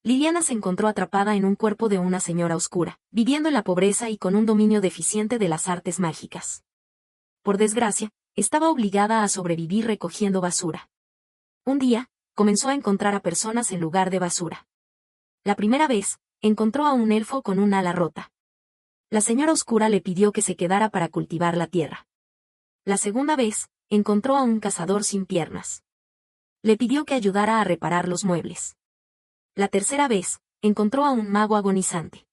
Liliana se encontró atrapada en un cuerpo de una señora oscura, viviendo en la pobreza y con un dominio deficiente de las artes mágicas. Por desgracia, estaba obligada a sobrevivir recogiendo basura. Un día, comenzó a encontrar a personas en lugar de basura. La primera vez, encontró a un elfo con un ala rota. La señora oscura le pidió que se quedara para cultivar la tierra. La segunda vez, encontró a un cazador sin piernas. Le pidió que ayudara a reparar los muebles. La tercera vez, encontró a un mago agonizante.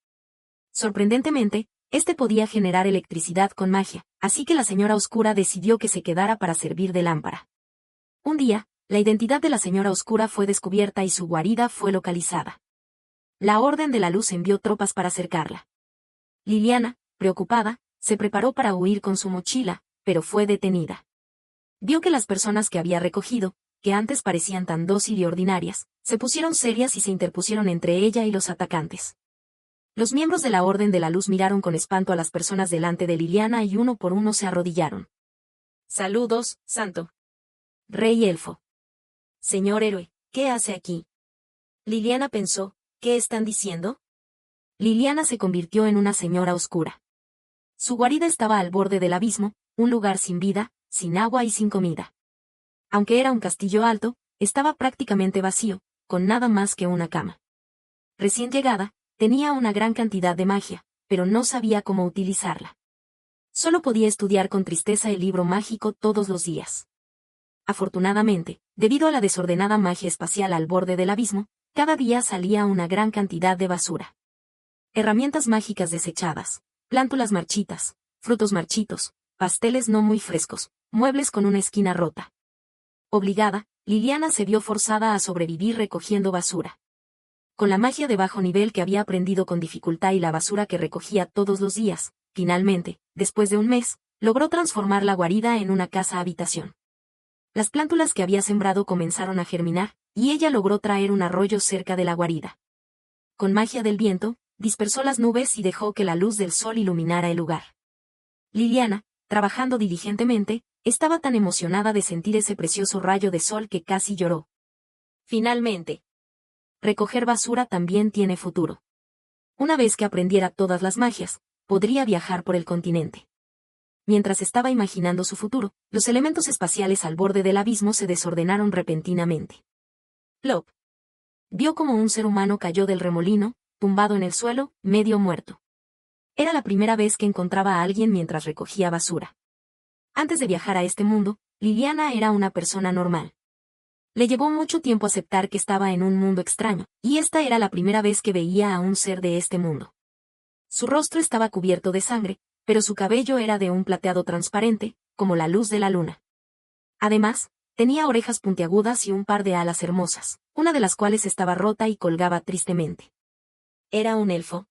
Sorprendentemente, este podía generar electricidad con magia, así que la señora oscura decidió que se quedara para servir de lámpara. Un día, la identidad de la señora oscura fue descubierta y su guarida fue localizada. La Orden de la Luz envió tropas para cercarla. Liliana, preocupada, se preparó para huir con su mochila, pero fue detenida. Vio que las personas que había recogido, que antes parecían tan dócil y ordinarias, se pusieron serias y se interpusieron entre ella y los atacantes. Los miembros de la Orden de la Luz miraron con espanto a las personas delante de Liliana y uno por uno se arrodillaron. «Saludos, santo. Rey elfo. Señor héroe, ¿qué hace aquí?» Liliana pensó, ¿qué están diciendo? Liliana se convirtió en una señora oscura. Su guarida estaba al borde del abismo, un lugar sin vida, sin agua y sin comida. Aunque era un castillo alto, estaba prácticamente vacío, con nada más que una cama. Recién llegada, tenía una gran cantidad de magia, pero no sabía cómo utilizarla. Solo podía estudiar con tristeza el libro mágico todos los días. Afortunadamente, debido a la desordenada magia espacial al borde del abismo, cada día salía una gran cantidad de basura. Herramientas mágicas desechadas, plántulas marchitas, frutos marchitos, pasteles no muy frescos, muebles con una esquina rota. Obligada, Liliana se vio forzada a sobrevivir recogiendo basura. Con la magia de bajo nivel que había aprendido con dificultad y la basura que recogía todos los días, finalmente, después de un mes, logró transformar la guarida en una casa-habitación. Las plántulas que había sembrado comenzaron a germinar, y ella logró traer un arroyo cerca de la guarida. Con magia del viento, dispersó las nubes y dejó que la luz del sol iluminara el lugar. Liliana, trabajando diligentemente, estaba tan emocionada de sentir ese precioso rayo de sol que casi lloró. Finalmente, recoger basura también tiene futuro. Una vez que aprendiera todas las magias, podría viajar por el continente. Mientras estaba imaginando su futuro, los elementos espaciales al borde del abismo se desordenaron repentinamente. Plop. Vio como un ser humano cayó del remolino, tumbado en el suelo, medio muerto. Era la primera vez que encontraba a alguien mientras recogía basura. Antes de viajar a este mundo, Liliana era una persona normal. Le llevó mucho tiempo aceptar que estaba en un mundo extraño, y esta era la primera vez que veía a un ser de este mundo. Su rostro estaba cubierto de sangre, pero su cabello era de un plateado transparente, como la luz de la luna. Además, tenía orejas puntiagudas y un par de alas hermosas, una de las cuales estaba rota y colgaba tristemente. ¿Era un elfo?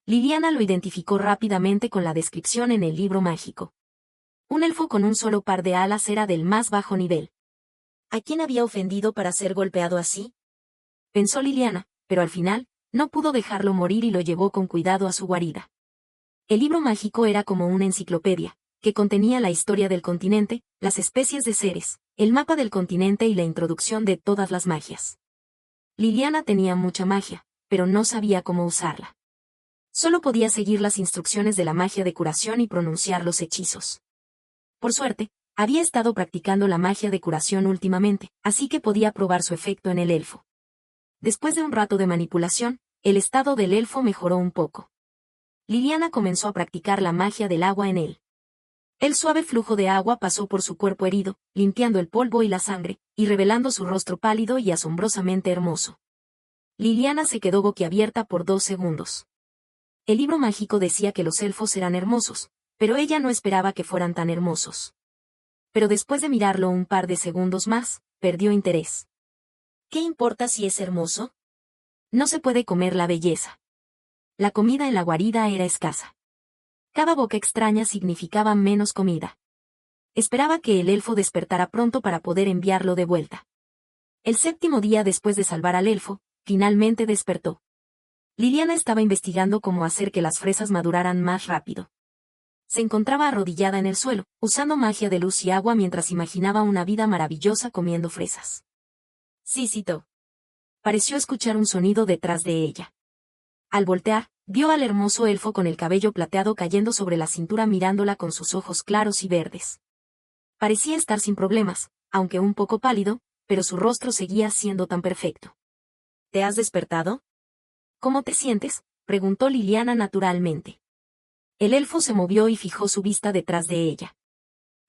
Liliana lo identificó rápidamente con la descripción en el libro mágico. Un elfo con un solo par de alas era del más bajo nivel. ¿A quién había ofendido para ser golpeado así? Pensó Liliana, pero al final, no pudo dejarlo morir y lo llevó con cuidado a su guarida. El libro mágico era como una enciclopedia, que contenía la historia del continente, las especies de seres, el mapa del continente y la introducción de todas las magias. Liliana tenía mucha magia, pero no sabía cómo usarla. Solo podía seguir las instrucciones de la magia de curación y pronunciar los hechizos. Por suerte, había estado practicando la magia de curación últimamente, así que podía probar su efecto en el elfo. Después de un rato de manipulación, el estado del elfo mejoró un poco. Liliana comenzó a practicar la magia del agua en él. El suave flujo de agua pasó por su cuerpo herido, limpiando el polvo y la sangre, y revelando su rostro pálido y asombrosamente hermoso. Liliana se quedó boquiabierta por 2 segundos. El libro mágico decía que los elfos eran hermosos, pero ella no esperaba que fueran tan hermosos. Pero después de mirarlo un par de segundos más, perdió interés. ¿Qué importa si es hermoso? No se puede comer la belleza. La comida en la guarida era escasa. Cada boca extraña significaba menos comida. Esperaba que el elfo despertara pronto para poder enviarlo de vuelta. El 7º día después de salvar al elfo, finalmente despertó. Liliana estaba investigando cómo hacer que las fresas maduraran más rápido. Se encontraba arrodillada en el suelo, usando magia de luz y agua mientras imaginaba una vida maravillosa comiendo fresas. Sí, citó. pareció escuchar un sonido detrás de ella. Al voltear, vio al hermoso elfo con el cabello plateado cayendo sobre la cintura mirándola con sus ojos claros y verdes. Parecía estar sin problemas, aunque un poco pálido, pero su rostro seguía siendo tan perfecto. ¿Te has despertado? ¿Cómo te sientes?, preguntó Liliana naturalmente. El elfo se movió y fijó su vista detrás de ella.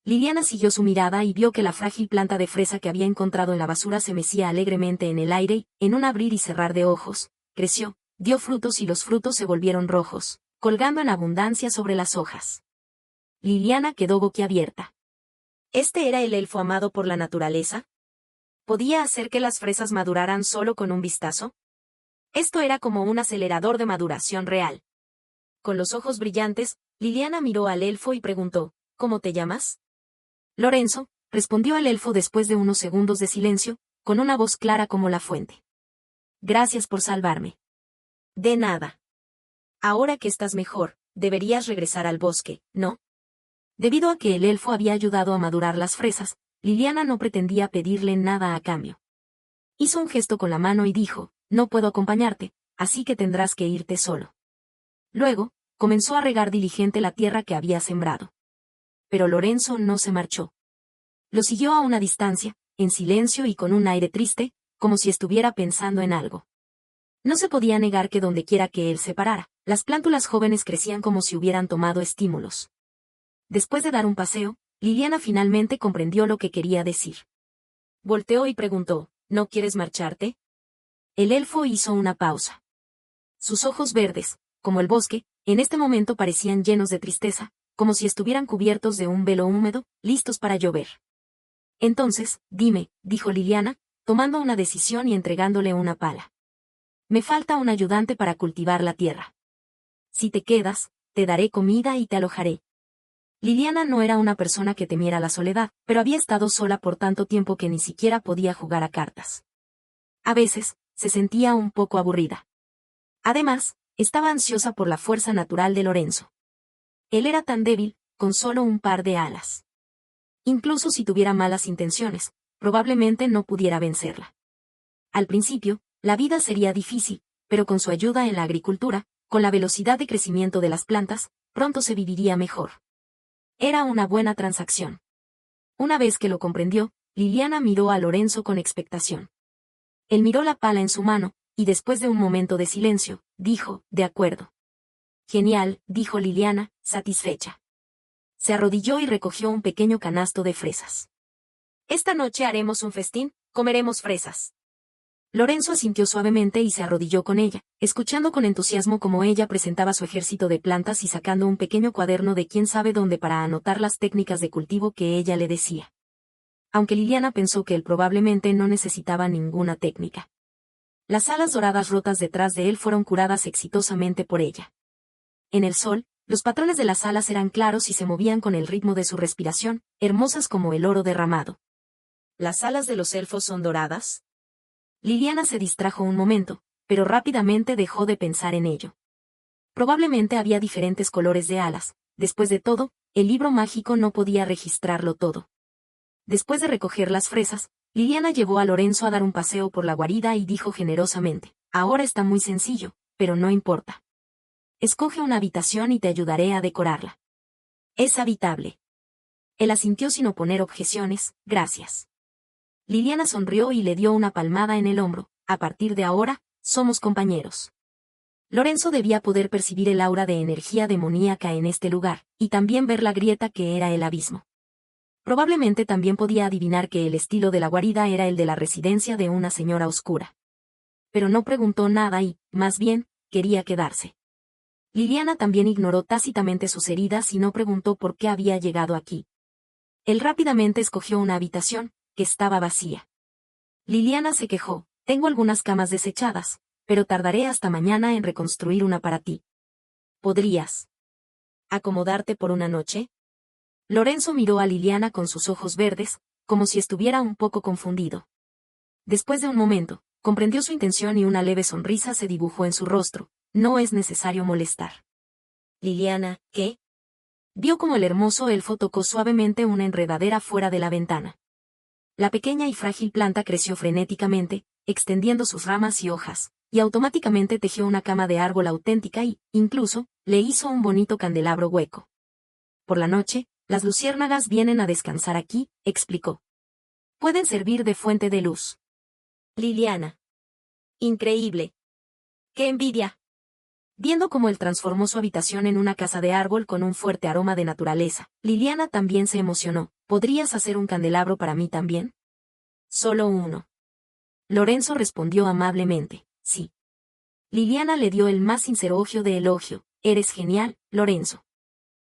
Liliana siguió su mirada y vio que la frágil planta de fresa que había encontrado en la basura se mecía alegremente en el aire y, en un abrir y cerrar de ojos, creció, dio frutos y los frutos se volvieron rojos, colgando en abundancia sobre las hojas. Liliana quedó boquiabierta. ¿Este era el elfo amado por la naturaleza? ¿Podía hacer que las fresas maduraran solo con un vistazo? Esto era como un acelerador de maduración real. Con los ojos brillantes, Liliana miró al elfo y preguntó, ¿cómo te llamas? Lorenzo, respondió el elfo después de unos segundos de silencio, con una voz clara como la fuente. Gracias por salvarme. De nada. Ahora que estás mejor, deberías regresar al bosque, ¿no? Debido a que el elfo había ayudado a madurar las fresas, Liliana no pretendía pedirle nada a cambio. Hizo un gesto con la mano y dijo, no puedo acompañarte, así que tendrás que irte solo. Luego, comenzó a regar diligente la tierra que había sembrado. Pero Lorenzo no se marchó. Lo siguió a una distancia, en silencio y con un aire triste, como si estuviera pensando en algo. No se podía negar que dondequiera que él se parara, las plántulas jóvenes crecían como si hubieran tomado estímulos. Después de dar un paseo, Liliana finalmente comprendió lo que quería decir. Volteó y preguntó, ¿no quieres marcharte? El elfo hizo una pausa. Sus ojos verdes, como el bosque, en este momento parecían llenos de tristeza, como si estuvieran cubiertos de un velo húmedo, listos para llover. Entonces, dime, dijo Liliana, tomando una decisión y entregándole una pala. Me falta un ayudante para cultivar la tierra. Si te quedas, te daré comida y te alojaré. Liliana no era una persona que temiera la soledad, pero había estado sola por tanto tiempo que ni siquiera podía jugar a cartas. A veces, se sentía un poco aburrida. Además, estaba ansiosa por la fuerza natural de Lorenzo. Él era tan débil, con solo un par de alas. Incluso si tuviera malas intenciones, probablemente no pudiera vencerla. Al principio, la vida sería difícil, pero con su ayuda en la agricultura, con la velocidad de crecimiento de las plantas, pronto se viviría mejor. Era una buena transacción. Una vez que lo comprendió, Liliana miró a Lorenzo con expectación. Él miró la pala en su mano, y después de un momento de silencio, dijo, de acuerdo. Genial, dijo Liliana, satisfecha. Se arrodilló y recogió un pequeño canasto de fresas. Esta noche haremos un festín, comeremos fresas. Lorenzo asintió suavemente y se arrodilló con ella, escuchando con entusiasmo cómo ella presentaba su ejército de plantas y sacando un pequeño cuaderno de quién sabe dónde para anotar las técnicas de cultivo que ella le decía. Aunque Liliana pensó que él probablemente no necesitaba ninguna técnica. Las alas doradas rotas detrás de él fueron curadas exitosamente por ella. En el sol, los patrones de las alas eran claros y se movían con el ritmo de su respiración, hermosas como el oro derramado. ¿Las alas de los elfos son doradas? Liliana se distrajo un momento, pero rápidamente dejó de pensar en ello. Probablemente había diferentes colores de alas, después de todo, el libro mágico no podía registrarlo todo. Después de recoger las fresas, Liliana llevó a Lorenzo a dar un paseo por la guarida y dijo generosamente, ahora está muy sencillo, pero no importa. Escoge una habitación y te ayudaré a decorarla. Es habitable. Él asintió sin oponer objeciones, gracias. Liliana sonrió y le dio una palmada en el hombro, a partir de ahora, somos compañeros. Lorenzo debía poder percibir el aura de energía demoníaca en este lugar, y también ver la grieta que era el abismo. Probablemente también podía adivinar que el estilo de la guarida era el de la residencia de una señora oscura. Pero no preguntó nada y, más bien, quería quedarse. Liliana también ignoró tácitamente sus heridas y no preguntó por qué había llegado aquí. Él rápidamente escogió una habitación, que estaba vacía. Liliana se quejó, tengo algunas camas desechadas, pero tardaré hasta mañana en reconstruir una para ti. ¿Podrías acomodarte por una noche? Lorenzo miró a Liliana con sus ojos verdes, como si estuviera un poco confundido. Después de un momento, comprendió su intención y una leve sonrisa se dibujó en su rostro. No es necesario molestar. Liliana, ¿qué? Vio como el hermoso elfo tocó suavemente una enredadera fuera de la ventana. La pequeña y frágil planta creció frenéticamente, extendiendo sus ramas y hojas, y automáticamente tejió una cama de árbol auténtica y, incluso, le hizo un bonito candelabro hueco. Por la noche, las luciérnagas vienen a descansar aquí, explicó. Pueden servir de fuente de luz. Liliana. Increíble. ¡Qué envidia! Viendo cómo él transformó su habitación en una casa de árbol con un fuerte aroma de naturaleza, Liliana también se emocionó. ¿Podrías hacer un candelabro para mí también? Solo uno. Lorenzo respondió amablemente, sí. Liliana le dio el más sincero de elogio. Eres genial, Lorenzo.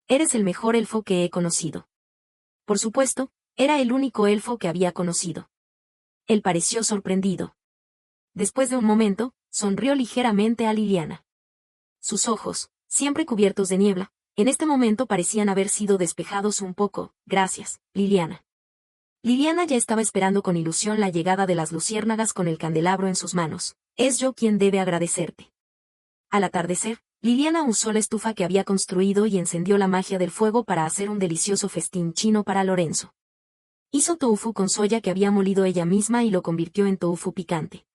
Eres el mejor elfo que he conocido. Por supuesto, era el único elfo que había conocido. Él pareció sorprendido. Después de un momento, sonrió ligeramente a Liliana. Sus ojos, siempre cubiertos de niebla, en este momento parecían haber sido despejados un poco. Gracias, Liliana. Liliana ya estaba esperando con ilusión la llegada de las luciérnagas con el candelabro en sus manos. Es yo quien debe agradecerte. Al atardecer, Liliana usó la estufa que había construido y encendió la magia del fuego para hacer un delicioso festín chino para Lorenzo. Hizo tofu con soya que había molido ella misma y lo convirtió en tofu picante.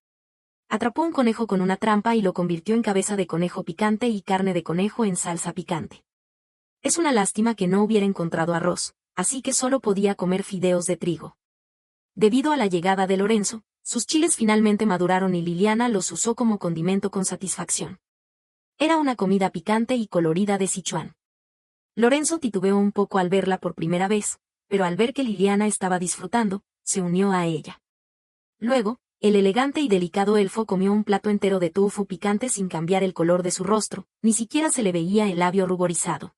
Atrapó un conejo con una trampa y lo convirtió en cabeza de conejo picante y carne de conejo en salsa picante. Es una lástima que no hubiera encontrado arroz, así que solo podía comer fideos de trigo. Debido a la llegada de Lorenzo, sus chiles finalmente maduraron y Liliana los usó como condimento con satisfacción. Era una comida picante y colorida de Sichuan. Lorenzo titubeó un poco al verla por primera vez, pero al ver que Liliana estaba disfrutando, se unió a ella. Luego, el elegante y delicado elfo comió un plato entero de tofu picante sin cambiar el color de su rostro, ni siquiera se le veía el labio ruborizado.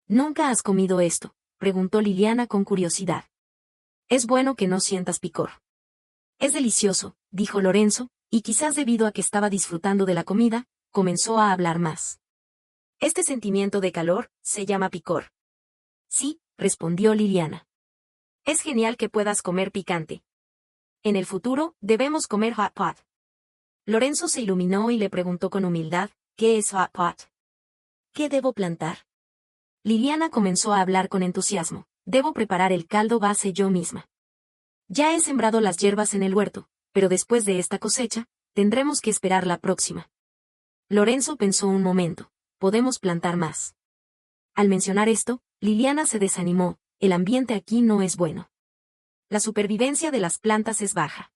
¿Nunca has comido esto?, preguntó Liliana con curiosidad. Es bueno que no sientas picor. Es delicioso, dijo Lorenzo, y quizás debido a que estaba disfrutando de la comida, comenzó a hablar más. Este sentimiento de calor se llama picor. Sí, respondió Liliana. Es genial que puedas comer picante. En el futuro, debemos comer hot pot. Lorenzo se iluminó y le preguntó con humildad, ¿qué es hot pot? ¿Qué debo plantar? Liliana comenzó a hablar con entusiasmo. Debo preparar el caldo base yo misma. Ya he sembrado las hierbas en el huerto, pero después de esta cosecha, tendremos que esperar la próxima. Lorenzo pensó un momento. Podemos plantar más. Al mencionar esto, Liliana se desanimó. El ambiente aquí no es bueno. La supervivencia de las plantas es baja.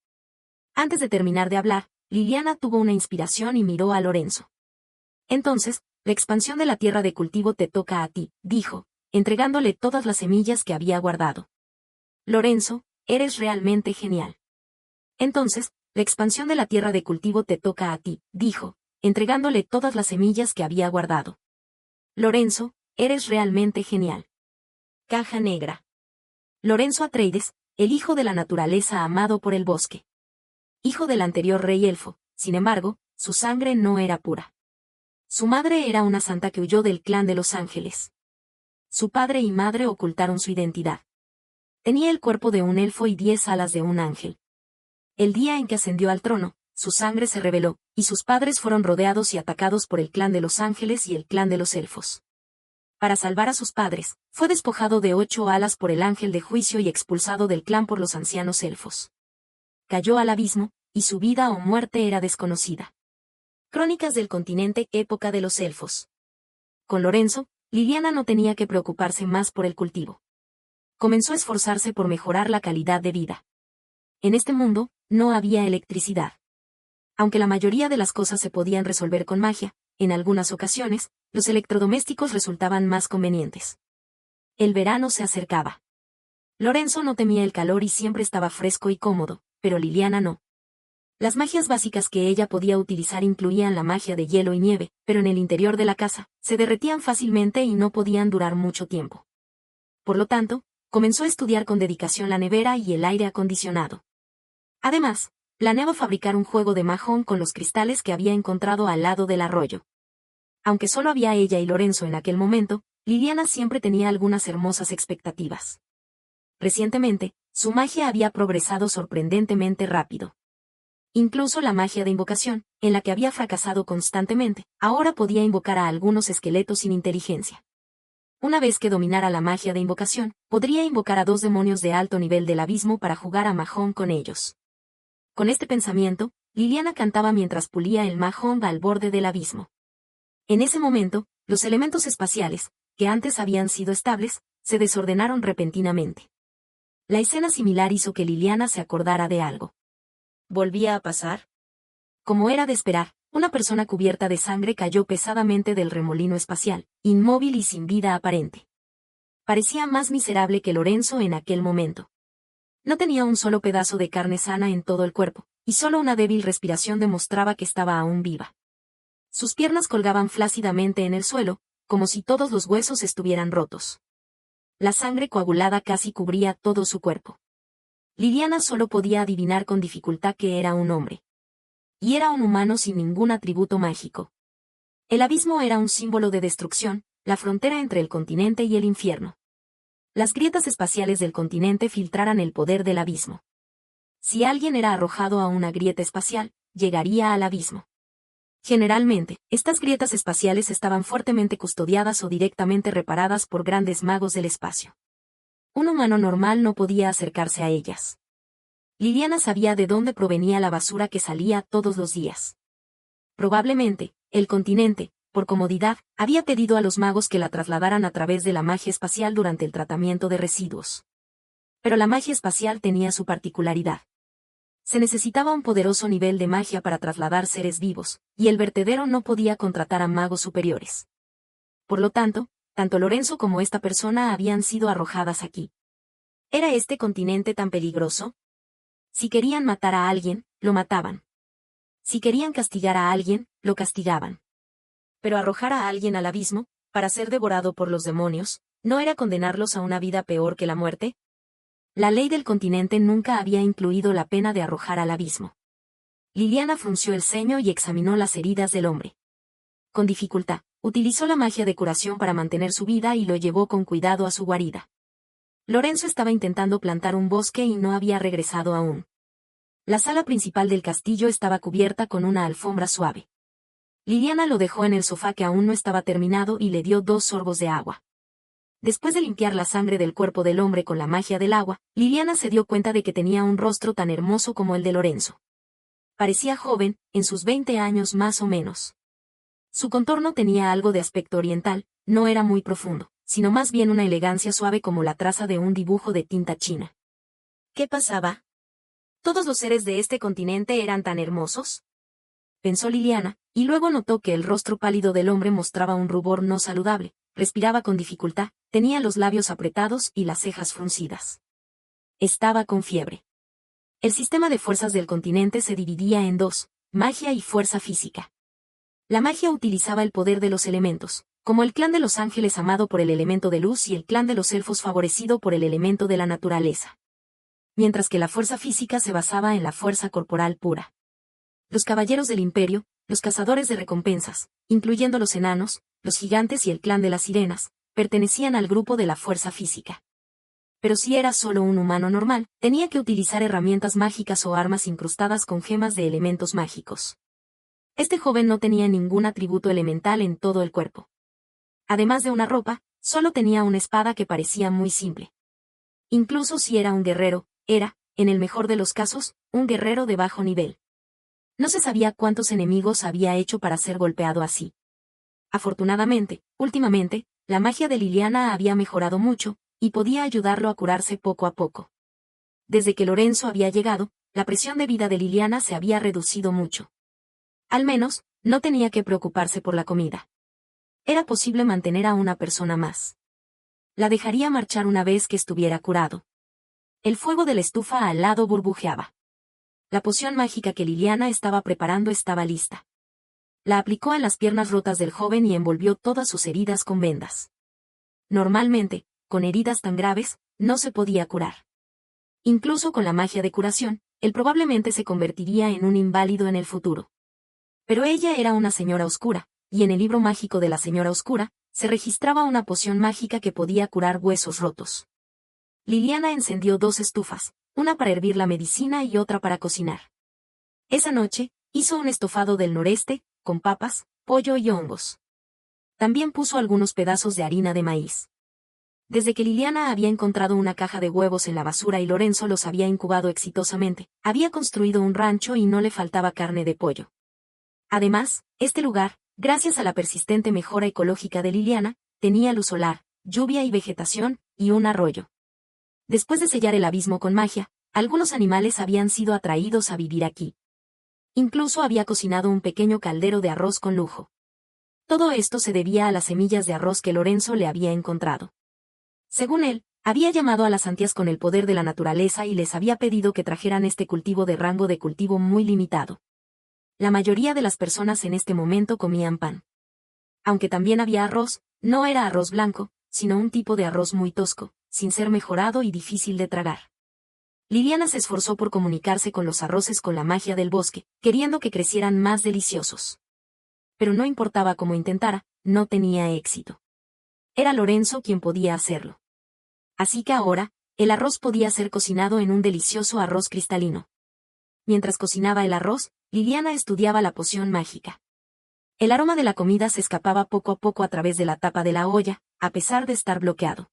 Antes de terminar de hablar, Liliana tuvo una inspiración y miró a Lorenzo. Entonces, la expansión de la tierra de cultivo te toca a ti, dijo, entregándole todas las semillas que había guardado. Lorenzo, eres realmente genial. Entonces, la expansión de la tierra de cultivo te toca a ti, dijo, entregándole todas las semillas que había guardado. Lorenzo, eres realmente genial. Caja negra. Lorenzo Atreides, el hijo de la naturaleza amado por el bosque. Hijo del anterior rey elfo, sin embargo, su sangre no era pura. Su madre era una santa que huyó del clan de los ángeles. Su padre y madre ocultaron su identidad. Tenía el cuerpo de un elfo y 10 alas de un ángel. El día en que ascendió al trono, su sangre se reveló, y sus padres fueron rodeados y atacados por el clan de los ángeles y el clan de los elfos. Para salvar a sus padres, fue despojado de 8 alas por el ángel de juicio y expulsado del clan por los ancianos elfos. Cayó al abismo, y su vida o muerte era desconocida. Crónicas del continente, época de los elfos. Con Lorenzo, Liliana no tenía que preocuparse más por el cultivo. Comenzó a esforzarse por mejorar la calidad de vida. En este mundo, no había electricidad. Aunque la mayoría de las cosas se podían resolver con magia, en algunas ocasiones, los electrodomésticos resultaban más convenientes. El verano se acercaba. Lorenzo no temía el calor y siempre estaba fresco y cómodo, pero Liliana no. Las magias básicas que ella podía utilizar incluían la magia de hielo y nieve, pero en el interior de la casa, se derretían fácilmente y no podían durar mucho tiempo. Por lo tanto, comenzó a estudiar con dedicación la nevera y el aire acondicionado. Además, planeaba fabricar un juego de mahjong con los cristales que había encontrado al lado del arroyo. Aunque solo había ella y Lorenzo en aquel momento, Liliana siempre tenía algunas hermosas expectativas. Recientemente, su magia había progresado sorprendentemente rápido. Incluso la magia de invocación, en la que había fracasado constantemente, ahora podía invocar a algunos esqueletos sin inteligencia. Una vez que dominara la magia de invocación, podría invocar a 2 demonios de alto nivel del abismo para jugar a mahjong con ellos. Con este pensamiento, Liliana cantaba mientras pulía el Mahjong al borde del abismo. En ese momento, los elementos espaciales, que antes habían sido estables, se desordenaron repentinamente. La escena similar hizo que Liliana se acordara de algo. ¿Volvía a pasar? Como era de esperar, una persona cubierta de sangre cayó pesadamente del remolino espacial, inmóvil y sin vida aparente. Parecía más miserable que Lorenzo en aquel momento. No tenía un solo pedazo de carne sana en todo el cuerpo, y solo una débil respiración demostraba que estaba aún viva. Sus piernas colgaban flácidamente en el suelo, como si todos los huesos estuvieran rotos. La sangre coagulada casi cubría todo su cuerpo. Liliana solo podía adivinar con dificultad que era un hombre. Y era un humano sin ningún atributo mágico. El abismo era un símbolo de destrucción, la frontera entre el continente y el infierno. Las grietas espaciales del continente filtraran el poder del abismo. Si alguien era arrojado a una grieta espacial, llegaría al abismo. Generalmente, estas grietas espaciales estaban fuertemente custodiadas o directamente reparadas por grandes magos del espacio. Un humano normal no podía acercarse a ellas. Liliana sabía de dónde provenía la basura que salía todos los días. Probablemente, el continente, por comodidad, había pedido a los magos que la trasladaran a través de la magia espacial durante el tratamiento de residuos. Pero la magia espacial tenía su particularidad. Se necesitaba un poderoso nivel de magia para trasladar seres vivos, y el vertedero no podía contratar a magos superiores. Por lo tanto, tanto Lorenzo como esta persona habían sido arrojadas aquí. ¿Era este continente tan peligroso? Si querían matar a alguien, lo mataban. Si querían castigar a alguien, lo castigaban. Pero arrojar a alguien al abismo, para ser devorado por los demonios, ¿no era condenarlos a una vida peor que la muerte? La ley del continente nunca había incluido la pena de arrojar al abismo. Liliana frunció el ceño y examinó las heridas del hombre. Con dificultad, utilizó la magia de curación para mantener su vida y lo llevó con cuidado a su guarida. Lorenzo estaba intentando plantar un bosque y no había regresado aún. La sala principal del castillo estaba cubierta con una alfombra suave. Liliana lo dejó en el sofá que aún no estaba terminado y le dio 2 sorbos de agua. Después de limpiar la sangre del cuerpo del hombre con la magia del agua, Liliana se dio cuenta de que tenía un rostro tan hermoso como el de Lorenzo. Parecía joven, en sus 20 años más o menos. Su contorno tenía algo de aspecto oriental, no era muy profundo, sino más bien una elegancia suave como la traza de un dibujo de tinta china. ¿Qué pasaba? ¿Todos los seres de este continente eran tan hermosos?, pensó Liliana, y luego notó que el rostro pálido del hombre mostraba un rubor no saludable, respiraba con dificultad, tenía los labios apretados y las cejas fruncidas. Estaba con fiebre. El sistema de fuerzas del continente se dividía en 2, magia y fuerza física. La magia utilizaba el poder de los elementos, como el clan de los ángeles amado por el elemento de luz y el clan de los elfos favorecido por el elemento de la naturaleza. Mientras que la fuerza física se basaba en la fuerza corporal pura. Los caballeros del imperio, los cazadores de recompensas, incluyendo los enanos, los gigantes y el clan de las sirenas, pertenecían al grupo de la fuerza física. Pero si era solo un humano normal, tenía que utilizar herramientas mágicas o armas incrustadas con gemas de elementos mágicos. Este joven no tenía ningún atributo elemental en todo el cuerpo. Además de una ropa, solo tenía una espada que parecía muy simple. Incluso si era un guerrero, era, en el mejor de los casos, un guerrero de bajo nivel. No se sabía cuántos enemigos había hecho para ser golpeado así. Afortunadamente, últimamente, la magia de Liliana había mejorado mucho, y podía ayudarlo a curarse poco a poco. Desde que Lorenzo había llegado, la presión de vida de Liliana se había reducido mucho. Al menos, no tenía que preocuparse por la comida. Era posible mantener a una persona más. La dejaría marchar una vez que estuviera curado. El fuego de la estufa al lado burbujeaba. La poción mágica que Liliana estaba preparando estaba lista. La aplicó en las piernas rotas del joven y envolvió todas sus heridas con vendas. Normalmente, con heridas tan graves, no se podía curar. Incluso con la magia de curación, él probablemente se convertiría en un inválido en el futuro. Pero ella era una señora oscura, y en el libro mágico de la señora oscura, se registraba una poción mágica que podía curar huesos rotos. Liliana encendió 2 estufas, una para hervir la medicina y otra para cocinar. Esa noche, hizo un estofado del noreste, con papas, pollo y hongos. También puso algunos pedazos de harina de maíz. Desde que Liliana había encontrado una caja de huevos en la basura y Lorenzo los había incubado exitosamente, había construido un rancho y no le faltaba carne de pollo. Además, este lugar, gracias a la persistente mejora ecológica de Liliana, tenía luz solar, lluvia y vegetación, y un arroyo. Después de sellar el abismo con magia, algunos animales habían sido atraídos a vivir aquí. Incluso había cocinado un pequeño caldero de arroz con lujo. Todo esto se debía a las semillas de arroz que Lorenzo le había encontrado. Según él, había llamado a las antías con el poder de la naturaleza y les había pedido que trajeran este cultivo de rango de cultivo muy limitado. La mayoría de las personas en este momento comían pan. Aunque también había arroz, no era arroz blanco, sino un tipo de arroz muy tosco, sin ser mejorado y difícil de tragar. Liliana se esforzó por comunicarse con los arroces con la magia del bosque, queriendo que crecieran más deliciosos. Pero no importaba cómo intentara, no tenía éxito. Era Lorenzo quien podía hacerlo. Así que ahora, el arroz podía ser cocinado en un delicioso arroz cristalino. Mientras cocinaba el arroz, Liliana estudiaba la poción mágica. El aroma de la comida se escapaba poco a poco a través de la tapa de la olla, a pesar de estar bloqueado.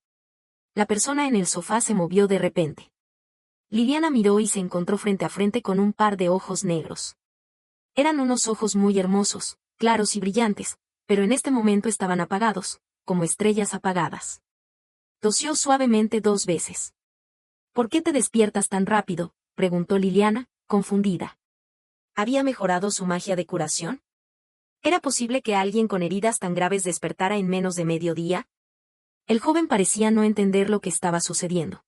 La persona en el sofá se movió de repente. Liliana miró y se encontró frente a frente con un par de ojos negros. Eran unos ojos muy hermosos, claros y brillantes, pero en este momento estaban apagados, como estrellas apagadas. Tosió suavemente 2 veces. ¿Por qué te despiertas tan rápido?, preguntó Liliana, confundida. ¿Había mejorado su magia de curación? ¿Era posible que alguien con heridas tan graves despertara en menos de mediodía? El joven parecía no entender lo que estaba sucediendo.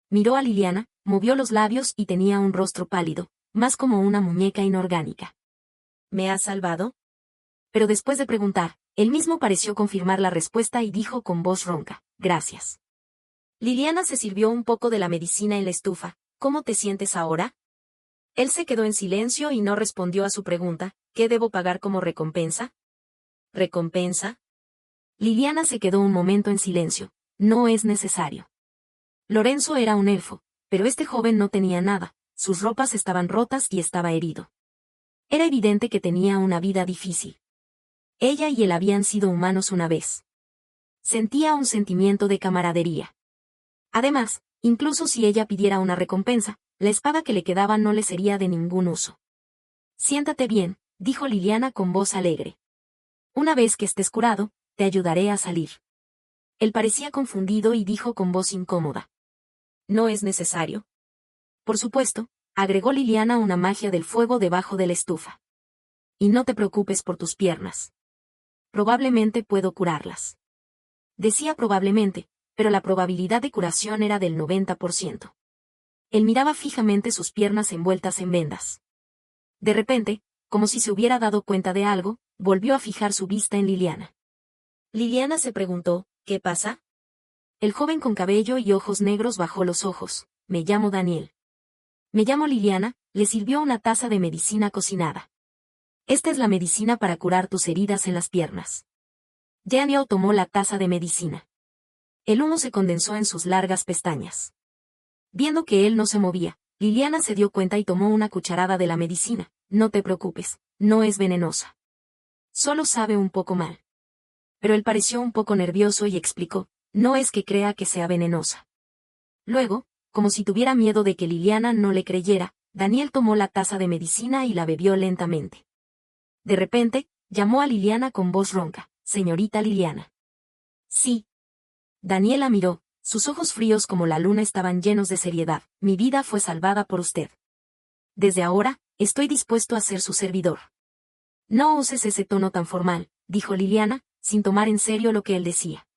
Miró a Liliana, movió los labios y tenía un rostro pálido, más como una muñeca inorgánica. ¿Me has salvado? Pero después de preguntar, él mismo pareció confirmar la respuesta y dijo con voz ronca, gracias. Liliana se sirvió un poco de la medicina en la estufa. ¿Cómo te sientes ahora? Él se quedó en silencio y no respondió a su pregunta, ¿qué debo pagar como recompensa? ¿Recompensa? Liliana se quedó un momento en silencio. No es necesario. Lorenzo era un elfo, pero este joven no tenía nada, sus ropas estaban rotas y estaba herido. Era evidente que tenía una vida difícil. Ella y él habían sido humanos una vez. Sentía un sentimiento de camaradería. Además, incluso si ella pidiera una recompensa, la espada que le quedaba no le sería de ningún uso. Siéntate bien, dijo Liliana con voz alegre. Una vez que estés curado, te ayudaré a salir. Él parecía confundido y dijo con voz incómoda. ¿No es necesario? Por supuesto, agregó Liliana una magia del fuego debajo de la estufa. Y no te preocupes por tus piernas. Probablemente puedo curarlas. Decía probablemente, pero la probabilidad de curación era del 90%. Él miraba fijamente sus piernas envueltas en vendas. De repente, como si se hubiera dado cuenta de algo, volvió a fijar su vista en Liliana. Liliana se preguntó, ¿qué pasa? El joven con cabello y ojos negros bajó los ojos. Me llamo Daniel. Me llamo Liliana, le sirvió una taza de medicina cocinada. Esta es la medicina para curar tus heridas en las piernas. Daniel tomó la taza de medicina. El humo se condensó en sus largas pestañas. Viendo que él no se movía, Liliana se dio cuenta y tomó una cucharada de la medicina. No te preocupes, no es venenosa. Solo sabe un poco mal. Pero él pareció un poco nervioso y explicó, no es que crea que sea venenosa. Luego, como si tuviera miedo de que Liliana no le creyera, Daniel tomó la taza de medicina y la bebió lentamente. De repente, llamó a Liliana con voz ronca, señorita Liliana. Sí. Daniela miró, sus ojos fríos como la luna estaban llenos de seriedad. Mi vida fue salvada por usted. Desde ahora, estoy dispuesto a ser su servidor. No uses ese tono tan formal, dijo Liliana, sin tomar en serio lo que él decía.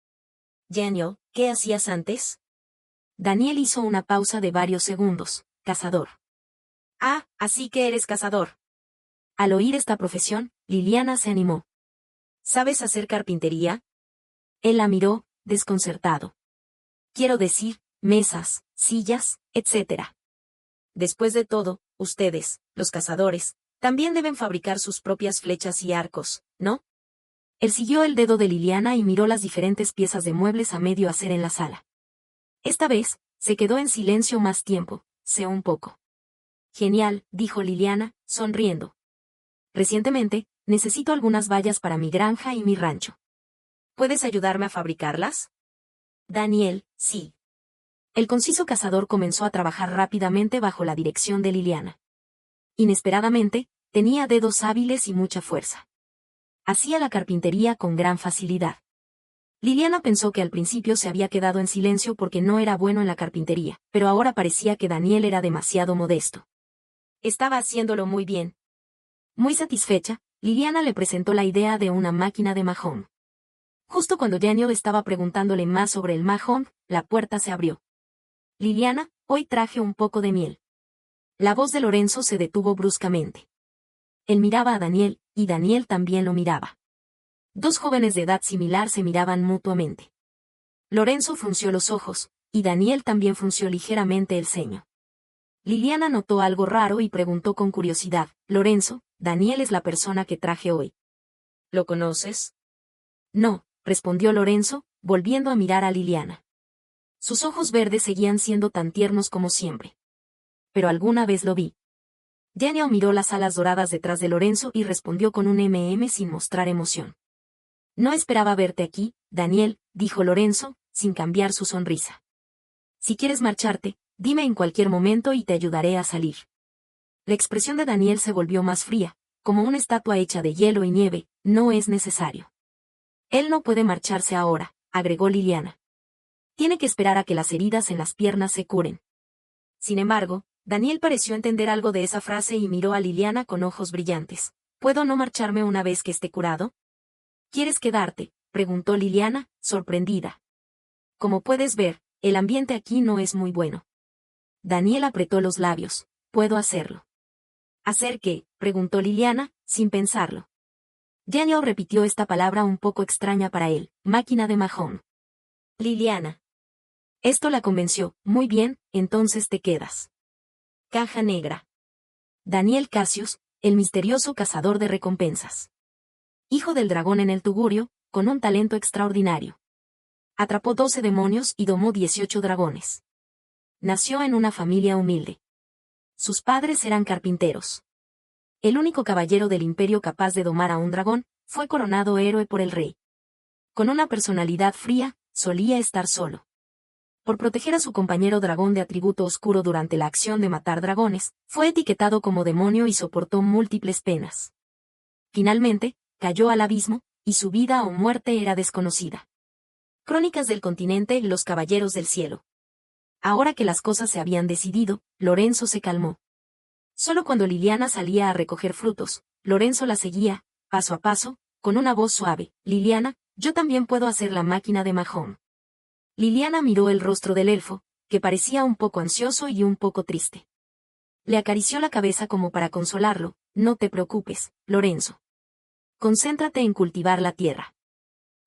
Daniel, ¿qué hacías antes? Daniel hizo una pausa de varios segundos. Cazador. Ah, así que eres cazador. Al oír esta profesión, Liliana se animó. ¿Sabes hacer carpintería? Él la miró, desconcertado. Quiero decir, mesas, sillas, etc. Después de todo, ustedes, los cazadores, también deben fabricar sus propias flechas y arcos, ¿no? Él siguió el dedo de Liliana y miró las diferentes piezas de muebles a medio hacer en la sala. Esta vez, se quedó en silencio más tiempo, sé un poco. Genial, dijo Liliana, sonriendo. Recientemente, necesito algunas vallas para mi granja y mi rancho. ¿Puedes ayudarme a fabricarlas? Daniel, sí. El conciso cazador comenzó a trabajar rápidamente bajo la dirección de Liliana. Inesperadamente, tenía dedos hábiles y mucha fuerza. Hacía la carpintería con gran facilidad. Liliana pensó que al principio se había quedado en silencio porque no era bueno en la carpintería, pero ahora parecía que Daniel era demasiado modesto. Estaba haciéndolo muy bien. Muy satisfecha, Liliana le presentó la idea de una máquina de mahón. Justo cuando Daniel estaba preguntándole más sobre el mahón, la puerta se abrió. Liliana, hoy traje un poco de miel. La voz de Lorenzo se detuvo bruscamente. Él miraba a Daniel, y Daniel también lo miraba. Dos jóvenes de edad similar se miraban mutuamente. Lorenzo frunció los ojos, y Daniel también frunció ligeramente el ceño. Liliana notó algo raro y preguntó con curiosidad, Lorenzo, Daniel es la persona que traje hoy. ¿Lo conoces? No, respondió Lorenzo, volviendo a mirar a Liliana. Sus ojos verdes seguían siendo tan tiernos como siempre. Pero alguna vez lo vi. Daniel miró las alas doradas detrás de Lorenzo y respondió con un sin mostrar emoción. No esperaba verte aquí, Daniel, dijo Lorenzo, sin cambiar su sonrisa. Si quieres marcharte, dime en cualquier momento y te ayudaré a salir. La expresión de Daniel se volvió más fría, como una estatua hecha de hielo y nieve, no es necesario. Él no puede marcharse ahora, agregó Liliana. Tiene que esperar a que las heridas en las piernas se curen. Sin embargo, Daniel pareció entender algo de esa frase y miró a Liliana con ojos brillantes. ¿Puedo no marcharme una vez que esté curado? ¿Quieres quedarte?, preguntó Liliana, sorprendida. Como puedes ver, el ambiente aquí no es muy bueno. Daniel apretó los labios. ¿Puedo hacerlo? ¿Hacer qué?, preguntó Liliana, sin pensarlo. Daniel repitió esta palabra un poco extraña para él, máquina de mahón. Liliana. Esto la convenció. Muy bien, entonces te quedas. Caja negra. Daniel Cassius, el misterioso cazador de recompensas. Hijo del dragón en el tugurio, con un talento extraordinario. Atrapó 12 demonios y domó 18 dragones. Nació en una familia humilde. Sus padres eran carpinteros. El único caballero del imperio capaz de domar a un dragón, fue coronado héroe por el rey. Con una personalidad fría, solía estar solo. Por proteger a su compañero dragón de atributo oscuro durante la acción de matar dragones, fue etiquetado como demonio y soportó múltiples penas. Finalmente, cayó al abismo, y su vida o muerte era desconocida. Crónicas del continente y los caballeros del cielo. Ahora que las cosas se habían decidido, Lorenzo se calmó. Solo cuando Liliana salía a recoger frutos, Lorenzo la seguía, paso a paso, con una voz suave. Liliana, yo también puedo hacer la máquina de mahón. Liliana miró el rostro del elfo, que parecía un poco ansioso y un poco triste. Le acarició la cabeza como para consolarlo. No te preocupes, Lorenzo. Concéntrate en cultivar la tierra.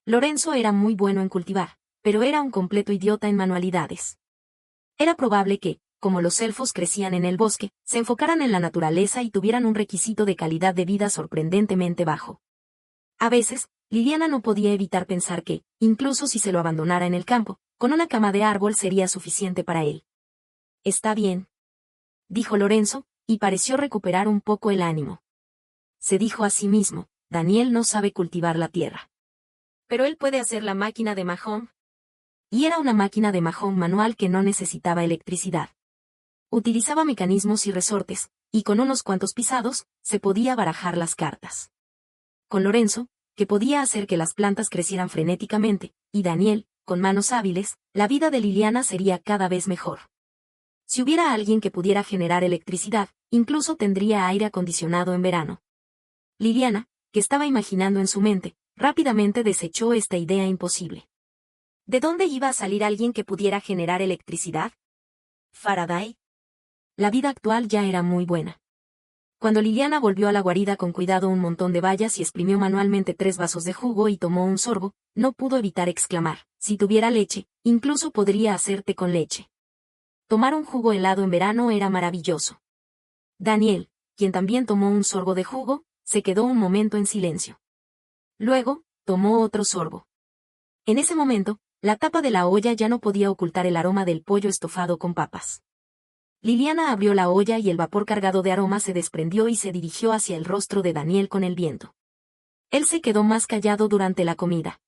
Lorenzo era muy bueno en cultivar, pero era un completo idiota en manualidades. Era probable que, como los elfos crecían en el bosque, se enfocaran en la naturaleza y tuvieran un requisito de calidad de vida sorprendentemente bajo. A veces, Liliana no podía evitar pensar que, incluso si se lo abandonara en el campo, con una cama de árbol sería suficiente para él. Está bien, dijo Lorenzo, y pareció recuperar un poco el ánimo. Se dijo a sí mismo, Daniel no sabe cultivar la tierra. Pero él puede hacer la máquina de mahón. Y era una máquina de mahón manual que no necesitaba electricidad. Utilizaba mecanismos y resortes, y con unos cuantos pisados, se podía barajar las cartas. Con Lorenzo, que podía hacer que las plantas crecieran frenéticamente, y Daniel, con manos hábiles, la vida de Liliana sería cada vez mejor. Si hubiera alguien que pudiera generar electricidad, incluso tendría aire acondicionado en verano. Liliana, que estaba imaginando en su mente, rápidamente desechó esta idea imposible. ¿De dónde iba a salir alguien que pudiera generar electricidad? ¿Faraday? La vida actual ya era muy buena. Cuando Liliana volvió a la guarida con cuidado un montón de bayas y exprimió manualmente 3 vasos de jugo y tomó un sorbo, no pudo evitar exclamar, si tuviera leche, incluso podría hacer té con leche. Tomar un jugo helado en verano era maravilloso. Daniel, quien también tomó un sorbo de jugo, se quedó un momento en silencio. Luego, tomó otro sorbo. En ese momento, la tapa de la olla ya no podía ocultar el aroma del pollo estofado con papas. Liliana abrió la olla y el vapor cargado de aroma se desprendió y se dirigió hacia el rostro de Daniel con el viento. Él se quedó más callado durante la comida.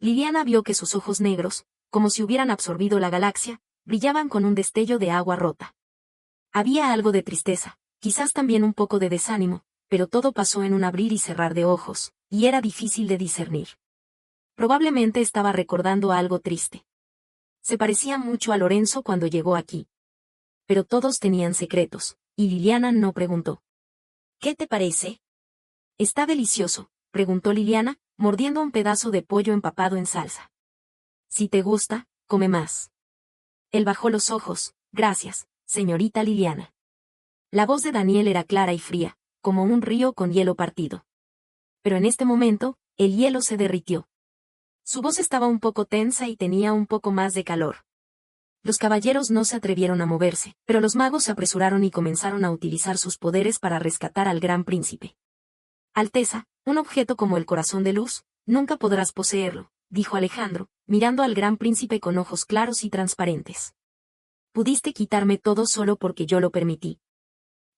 Liliana vio que sus ojos negros, como si hubieran absorbido la galaxia, brillaban con un destello de agua rota. Había algo de tristeza, quizás también un poco de desánimo, pero todo pasó en un abrir y cerrar de ojos, y era difícil de discernir. Probablemente estaba recordando algo triste. Se parecía mucho a Lorenzo cuando llegó aquí. Pero todos tenían secretos, y Liliana no preguntó. ¿Qué te parece? ¿Está delicioso?, preguntó Liliana, mordiendo un pedazo de pollo empapado en salsa. Si te gusta, come más. Él bajó los ojos. Gracias, señorita Liliana. La voz de Daniel era clara y fría, como un río con hielo partido. Pero en este momento, el hielo se derritió. Su voz estaba un poco tensa y tenía un poco más de calor. Los caballeros no se atrevieron a moverse, pero los magos se apresuraron y comenzaron a utilizar sus poderes para rescatar al gran príncipe. Alteza, un objeto como el corazón de luz, nunca podrás poseerlo, dijo Alejandro, mirando al gran príncipe con ojos claros y transparentes. Pudiste quitarme todo solo porque yo lo permití.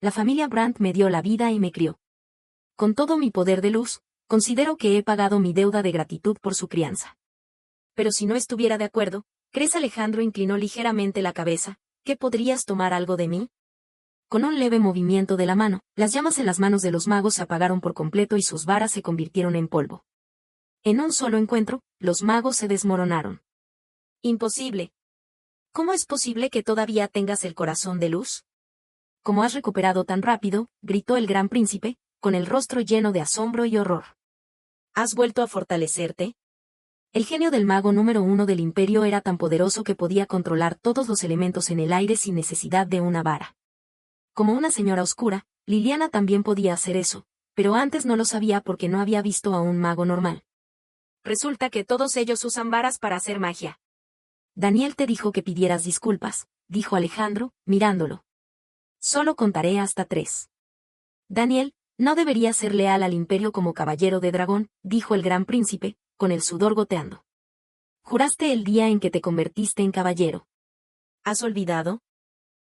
La familia Brandt me dio la vida y me crió. Con todo mi poder de luz, considero que he pagado mi deuda de gratitud por su crianza. Pero si no estuviera de acuerdo, ¿crees? Alejandro inclinó ligeramente la cabeza, ¿que podrías tomar algo de mí? Con un leve movimiento de la mano, las llamas en las manos de los magos se apagaron por completo y sus varas se convirtieron en polvo. En un solo encuentro, los magos se desmoronaron. Imposible. ¿Cómo es posible que todavía tengas el corazón de luz? ¿Cómo has recuperado tan rápido?, gritó el gran príncipe, con el rostro lleno de asombro y horror. ¿Has vuelto a fortalecerte? El genio del mago número 1 del imperio era tan poderoso que podía controlar todos los elementos en el aire sin necesidad de una vara. Como una señora oscura, Liliana también podía hacer eso, pero antes no lo sabía porque no había visto a un mago normal. Resulta que todos ellos usan varas para hacer magia. Daniel te dijo que pidieras disculpas, dijo Alejandro, mirándolo. Solo contaré hasta 3. Daniel, no deberías ser leal al imperio como caballero de dragón, dijo el gran príncipe, con el sudor goteando. Juraste el día en que te convertiste en caballero. ¿Has olvidado?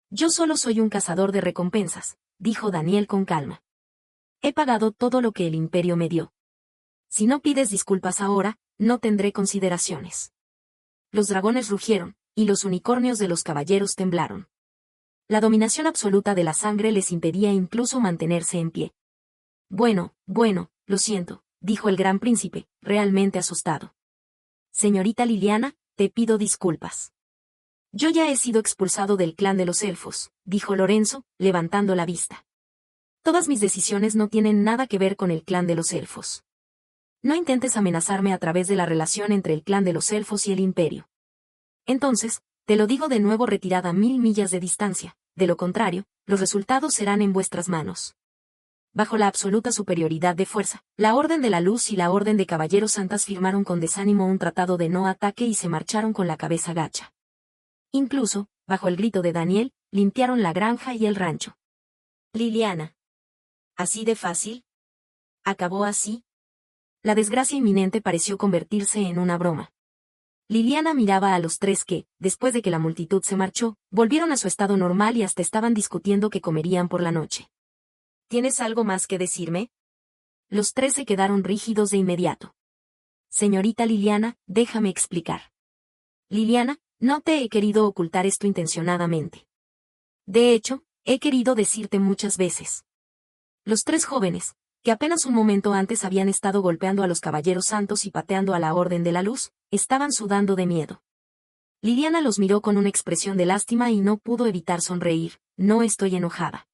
Yo solo soy un cazador de recompensas, dijo Daniel con calma. He pagado todo lo que el imperio me dio. Si no pides disculpas ahora, no tendré consideraciones. Los dragones rugieron, y los unicornios de los caballeros temblaron. La dominación absoluta de la sangre les impedía incluso mantenerse en pie. Bueno, lo siento, dijo el gran príncipe, realmente asustado. Señorita Liliana, te pido disculpas. Yo ya he sido expulsado del clan de los elfos, dijo Lorenzo, levantando la vista. Todas mis decisiones no tienen nada que ver con el clan de los elfos. No intentes amenazarme a través de la relación entre el clan de los elfos y el imperio. Entonces, te lo digo de nuevo retirada a 1000 millas de distancia, de lo contrario, los resultados serán en vuestras manos. Bajo la absoluta superioridad de fuerza, la Orden de la Luz y la Orden de Caballeros Santas firmaron con desánimo un tratado de no ataque y se marcharon con la cabeza gacha. Incluso, bajo el grito de Daniel, limpiaron la granja y el rancho. Liliana. ¿Así de fácil? ¿Acabó así? La desgracia inminente pareció convertirse en una broma. Liliana miraba a los 3 que, después de que la multitud se marchó, volvieron a su estado normal y hasta estaban discutiendo qué comerían por la noche. ¿Tienes algo más que decirme? Los 3 se quedaron rígidos de inmediato. Señorita Liliana, déjame explicar. Liliana, no te he querido ocultar esto intencionadamente. De hecho, he querido decirte muchas veces. Los 3 jóvenes, que apenas un momento antes habían estado golpeando a los caballeros santos y pateando a la Orden de la Luz, estaban sudando de miedo. Liliana los miró con una expresión de lástima y no pudo evitar sonreír. No estoy enojada.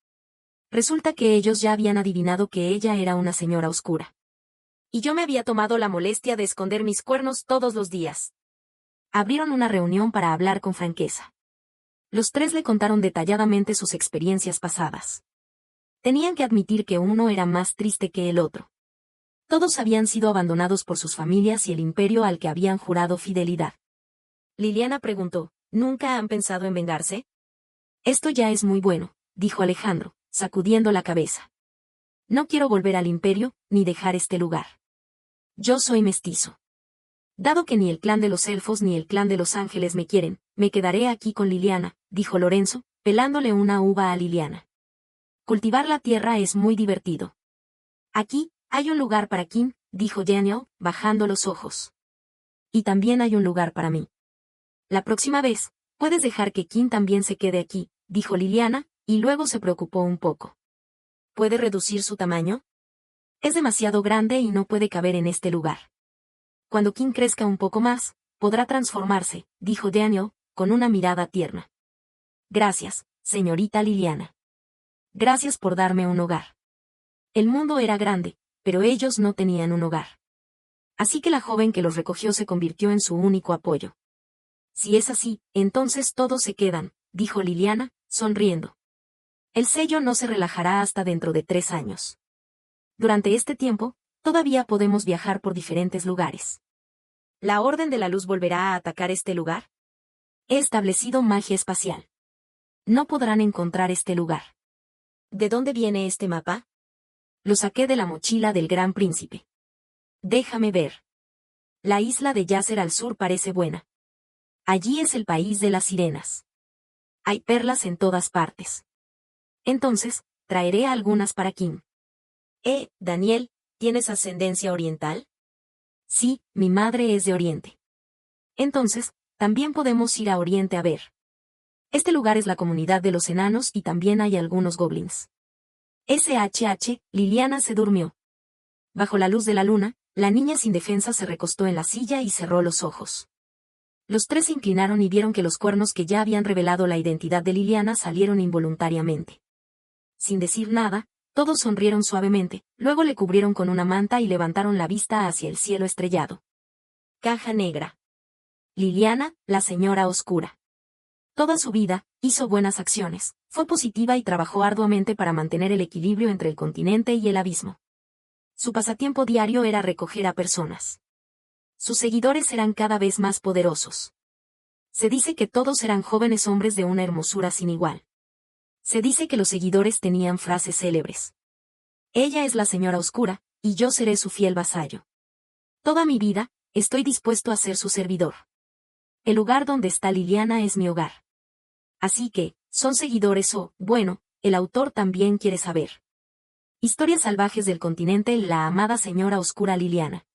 Resulta que ellos ya habían adivinado que ella era una señora oscura. Y yo me había tomado la molestia de esconder mis cuernos todos los días. Abrieron una reunión para hablar con franqueza. Los 3 le contaron detalladamente sus experiencias pasadas. Tenían que admitir que uno era más triste que el otro. Todos habían sido abandonados por sus familias y el imperio al que habían jurado fidelidad. Liliana preguntó, ¿nunca han pensado en vengarse? Esto ya es muy bueno, dijo Alejandro, sacudiendo la cabeza. No quiero volver al imperio, ni dejar este lugar. Yo soy mestizo. Dado que ni el clan de los elfos ni el clan de los ángeles me quieren, me quedaré aquí con Liliana, dijo Lorenzo, pelándole una uva a Liliana. Cultivar la tierra es muy divertido. Aquí, hay un lugar para Kim, dijo Daniel, bajando los ojos. Y también hay un lugar para mí. La próxima vez, puedes dejar que Kim también se quede aquí, dijo Liliana, y luego se preocupó un poco. ¿Puede reducir su tamaño? Es demasiado grande y no puede caber en este lugar. Cuando Kim crezca un poco más, podrá transformarse, dijo Daniel, con una mirada tierna. Gracias, señorita Liliana. Gracias por darme un hogar. El mundo era grande, pero ellos no tenían un hogar. Así que la joven que los recogió se convirtió en su único apoyo. Si es así, entonces todos se quedan, dijo Liliana, sonriendo. El sello no se relajará hasta dentro de 3 años. Durante este tiempo, todavía podemos viajar por diferentes lugares. ¿La Orden de la Luz volverá a atacar este lugar? He establecido magia espacial. No podrán encontrar este lugar. ¿De dónde viene este mapa? Lo saqué de la mochila del Gran Príncipe. Déjame ver. La isla de Yasser al sur parece buena. Allí es el país de las sirenas. Hay perlas en todas partes. Entonces, traeré algunas para Kim. Daniel, ¿tienes ascendencia oriental? Sí, mi madre es de Oriente. Entonces, también podemos ir a Oriente a ver. Este lugar es la comunidad de los enanos y también hay algunos goblins. Liliana se durmió. Bajo la luz de la luna, la niña sin defensa se recostó en la silla y cerró los ojos. Los 3 se inclinaron y vieron que los cuernos que ya habían revelado la identidad de Liliana salieron involuntariamente. Sin decir nada, todos sonrieron suavemente, luego le cubrieron con una manta y levantaron la vista hacia el cielo estrellado. Caja negra. Liliana, la señora oscura. Toda su vida, hizo buenas acciones, fue positiva y trabajó arduamente para mantener el equilibrio entre el continente y el abismo. Su pasatiempo diario era recoger a personas. Sus seguidores eran cada vez más poderosos. Se dice que todos eran jóvenes hombres de una hermosura sin igual. Se dice que los seguidores tenían frases célebres. Ella es la señora oscura, y yo seré su fiel vasallo. Toda mi vida, estoy dispuesto a ser su servidor. El lugar donde está Liliana es mi hogar. Así que, ¿son seguidores o, bueno, el autor también quiere saber? Historias salvajes del continente, la amada señora oscura Liliana.